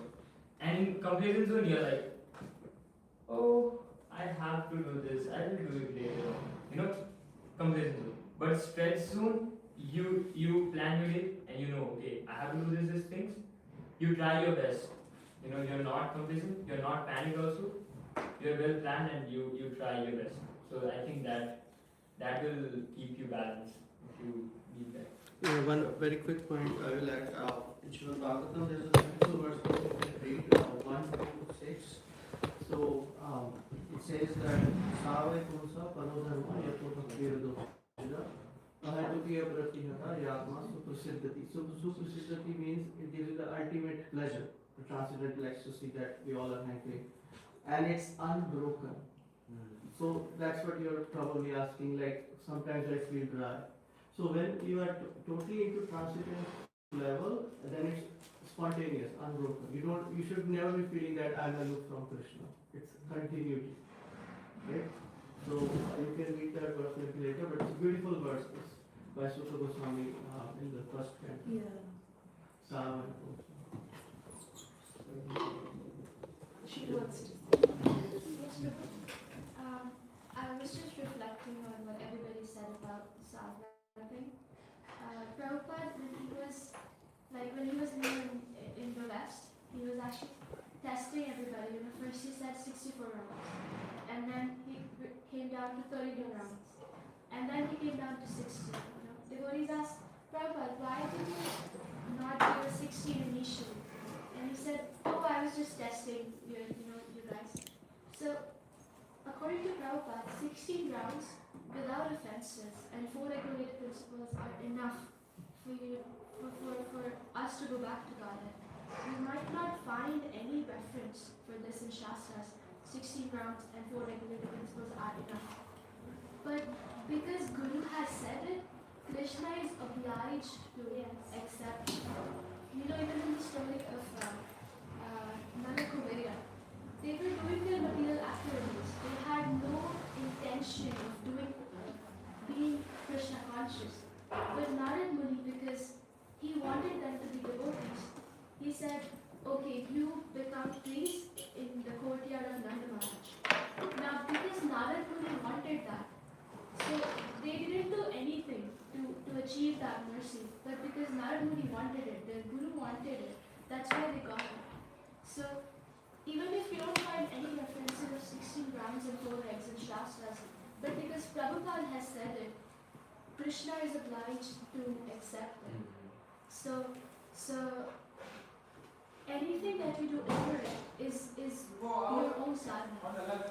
And in complacent zone, you're like, oh, I have to do this, I will do it later. Complacent zone. But stretch zone, you plan your day, and okay, I have to do these things. You try your best. You're not complacent, you're not panicked also, you're well planned and you try your best. So I think that will keep you balanced if you need that. Yeah, one very quick point I will add. In Srimad Bhagavatam, there is a beautiful verse that you can read, 1 to 6. So it says that Save Kunsa Panodharma Yato Bhakti Ahatukiya Pratihata Yatma Suprasiddhati. So Suprasiddhati means it gives you the ultimate pleasure, the transcendental ecstasy that we all are hankering. And it's unbroken. So that's what you're probably asking, like sometimes I feel dry. So when you are totally into transcendent level, then it's spontaneous, unbroken. You should never be feeling that I'm aloof from Krishna. It's continuity. Okay? So you can read that verse maybe later, but it's a beautiful verse by Sutta Goswami in the first canto. Yeah. Sava. She wants to. I was just reflecting on what everybody said about Sadhana thing. Prabhupada, when he was in the West, he was actually testing everybody. First he said 64 rounds, and then he came down to 32 rounds, and then he came down to 60. Devotees asked Prabhupada, why did you not do 16 initially? And he said, oh, I was just testing you guys. So, according to Prabhupada, 16 rounds without offenses and 4 regulated principles are enough for us to go back to Godhead. You might not find any reference for this in Shastras. 16 rounds and 4 regulated principles are enough. But because Guru has said it, Krishna is obliged to accept. Even in the story of Nanakumarya, they were doing their material activities. They had no intention of being Krishna conscious. But Narad Muni, because he wanted them to be devotees, he said, okay, you become priests in the courtyard of Nanda Maharaj. Now, because Narad Muni wanted that, so they didn't do anything to achieve that mercy. But because Narad Muni wanted it, the Guru wanted it, that's why they got it. So, even if you don't find any references of 16 rounds and 4 eggs in Shastras, but because Prabhupada has said it, Krishna is obliged to accept it. So anything that you do over it is your own sadhana.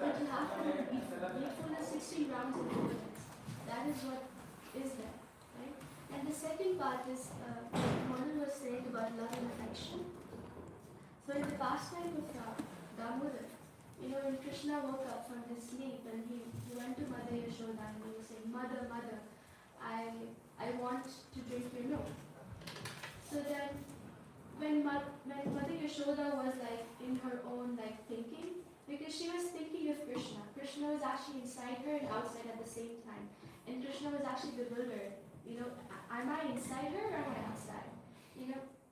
But you have to be faithful in 16 rounds and 4 eggs. That is what is there, right? And the second part is Manu was saying about love and affection. So in the pastime of Damodar, when Krishna woke up from his sleep and he went to Mother Yashoda and he was saying, Mother, I want to drink your milk. So then when Mother Yashoda was in her own thinking, because she was thinking of Krishna. Krishna was actually inside her and outside at the same time. And Krishna was actually bewildered. Am I inside her or am I outside?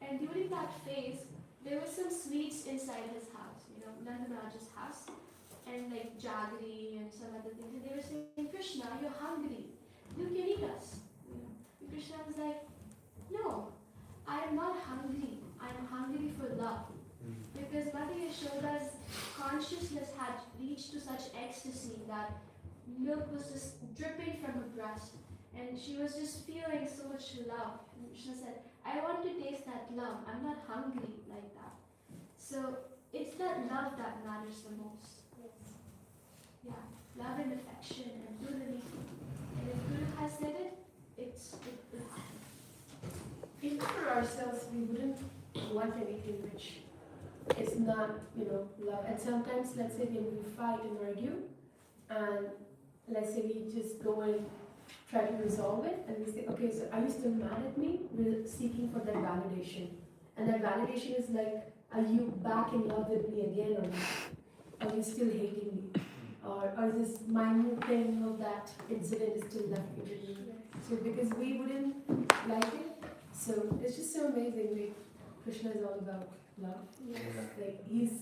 And during that phase, there were some sweets inside his house, Nanda Maharaj's house, and jaggery and some other things. And they were saying, Krishna, you're hungry. You can eat us. And Krishna was like, no, I am not hungry. I am hungry for love. Because Mother Yashoda's consciousness had reached to such ecstasy that milk was just dripping from her breast. And she was just feeling so much love. And Krishna said, I want to taste that love. I'm not hungry like that. So it's that love that matters the most. Yes. Yeah, love and affection and do the needful. And if Guru has said it, it's Even for ourselves, we wouldn't want anything which is not, love. And sometimes, let's say when we fight and argue, and let's say we just go and try to resolve it, and we say, okay, so are you still mad at me? We're seeking for that validation. And that validation is like, are you back in love with me again or not? Are you still hating me? Or is this minute thing of that incident is still left with me? So because we wouldn't like it, so it's just so amazing. Krishna is all about love. Yes.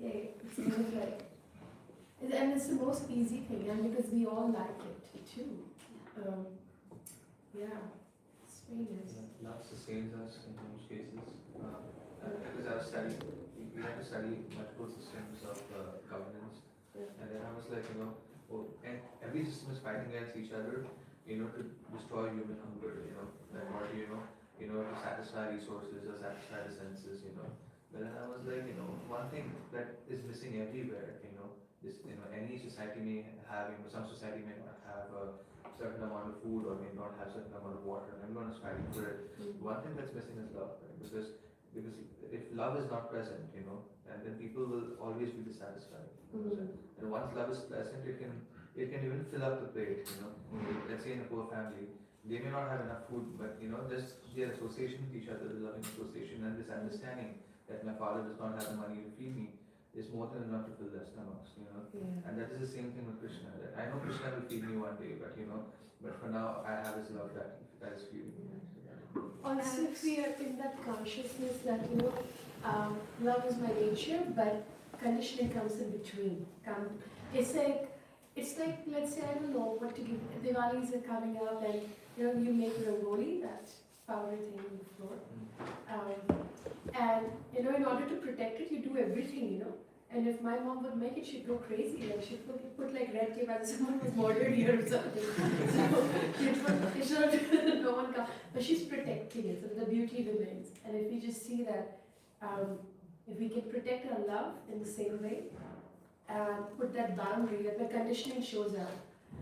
It's kind of and it's the most easy thing, and because we all like it too. very nice. Love sustains us in most cases. Because I've studied, we had to study multiple systems of governance, and then I was like, and every system is fighting against each other, to destroy human hunger, in order to satisfy resources or satisfy the senses, But then I was like, one thing that is missing everywhere, is, any society may have, some society may not have a certain amount of food or may not have certain amount of water, and everyone is fighting for it. One thing that's missing is love, right? Because if love is not present, and then people will always be dissatisfied. And once love is present, it can even fill up the plate. Let's say in a poor family, they may not have enough food, but just their association with each other, the loving association and this understanding that my father does not have the money to feed me is more than enough to fill their stomachs. And that is the same thing with Krishna. That I know Krishna will feed me one day, but for now I have his love that is feeding me. Also, if we are in that consciousness that love is my nature, but conditioning comes in between. It's like let's say I don't know what to give. Diwalis are coming up, and you make rangoli, that powder thing on the floor, and in order to protect it, you do everything, And if my mom would make it, she'd go crazy. Like she'd put like red tape as if someone was murdered here or something. So no one come. But she's protecting it, so the beauty remains. And if we just see that, if we can protect our love in the same way, and put that boundary, that my conditioning shows up.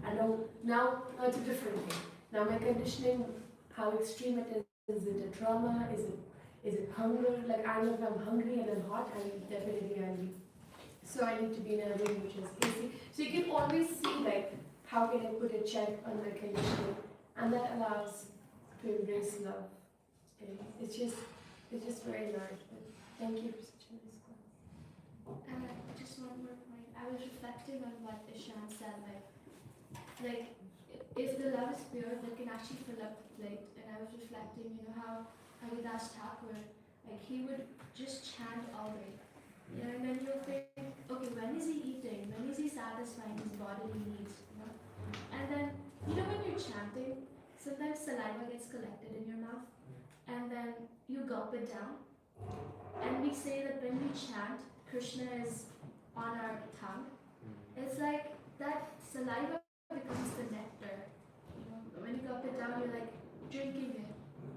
I know now it's a different thing. Now my conditioning, how extreme it is. Is it a trauma? Is it hunger? Like I know if I'm hungry and I'm hot, I'm definitely angry. So I need to be in a room which is AC. So you can always see like how can I put a check on my conditioning, and that allows to embrace love. And it's just very nice. Thank you for such a nice class. And just one more point. I was reflecting on what Ishan said, like if the love is pure, that can actually fill up the plate. And I was reflecting, how Haridas Thakur, like he would just chant all day. And then you'll think, okay, when is he eating? When is he satisfying his bodily needs? And then, when you're chanting, sometimes saliva gets collected in your mouth, and then you gulp it down. And we say that when we chant, Krishna is on our tongue. It's like that saliva becomes the nectar. When you gulp it down, you're like drinking it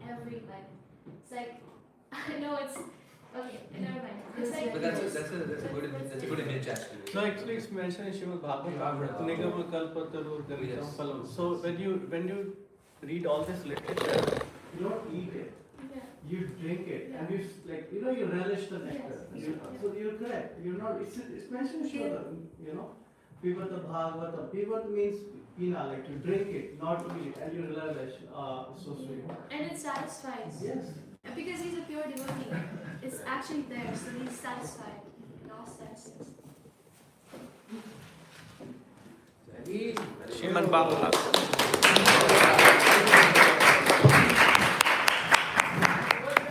every night. It's like, I know it's okay. Never mind. It's like, But that's a good image actually. No, actually it's mentioned in Srimad Bhagavatam, Nigama Kalpataru Galitam Phalam. So when you read all this literature, you don't eat it. yeah. You drink it, Yeah. and you relish the nectar. Yes. So you're correct. You're not. It's mentioned in Srimad, Pivata Bhagavatam. Pivata means pina, like you drink it, not eat it, and you relish. So sweet. And it satisfies. Yes. Because he's a pure devotee. It's actually there, so he's satisfied in all senses. Srimad Bhagavatam.